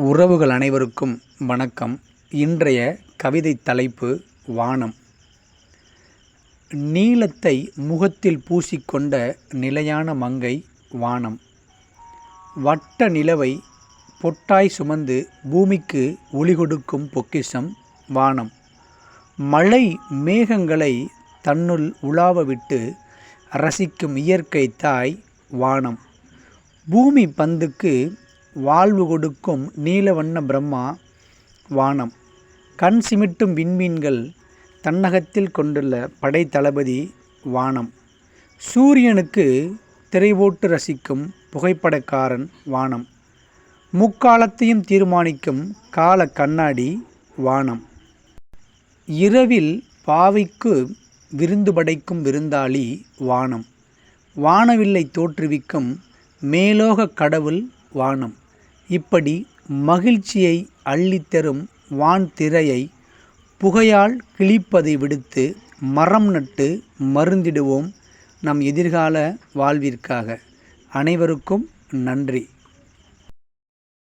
உறவுகள் அனைவருக்கும் வணக்கம். இன்றைய கவிதை தலைப்பு வானம். நீலத்தை முகத்தில் பூசிக்கொண்ட நிலையான மங்கை வானம். வட்ட நிலவை பொட்டாய் சுமந்து பூமிக்கு ஒளி கொடுக்கும் பொக்கிஷம் வானம். மழை மேகங்களை தன்னுள் உலாவ விட்டு ரசிக்கும் இயற்கை தாய் வானம். பூமி பந்துக்கு வாழ்வு கொடுக்கும் நீலவண்ண பிரம்மா வானம். கண் சிமிட்டும் விண்மீன்கள் தன்னகத்தில் கொண்டுள்ள படை தளபதி வானம். சூரியனுக்கு திரை போட்டு ரசிக்கும் புகைப்படக்காரன் வானம். முக்காலத்தையும் தீர்மானிக்கும் கால கண்ணாடி வானம். இரவில் பாவைக்கு விருந்து படைக்கும் விருந்தாளி வானம். வானவில்லை தோற்றுவிக்கும் மேலோக கடவுள் வானம். இப்படி மகிழ்ச்சியை அள்ளித்தரும் வான் திரையை புகையால் கிழிப்பதை விடுத்து மரம் நட்டு மருந்திடுவோம் நம் எதிர்கால வாழ்விற்காக. அனைவருக்கும் நன்றி.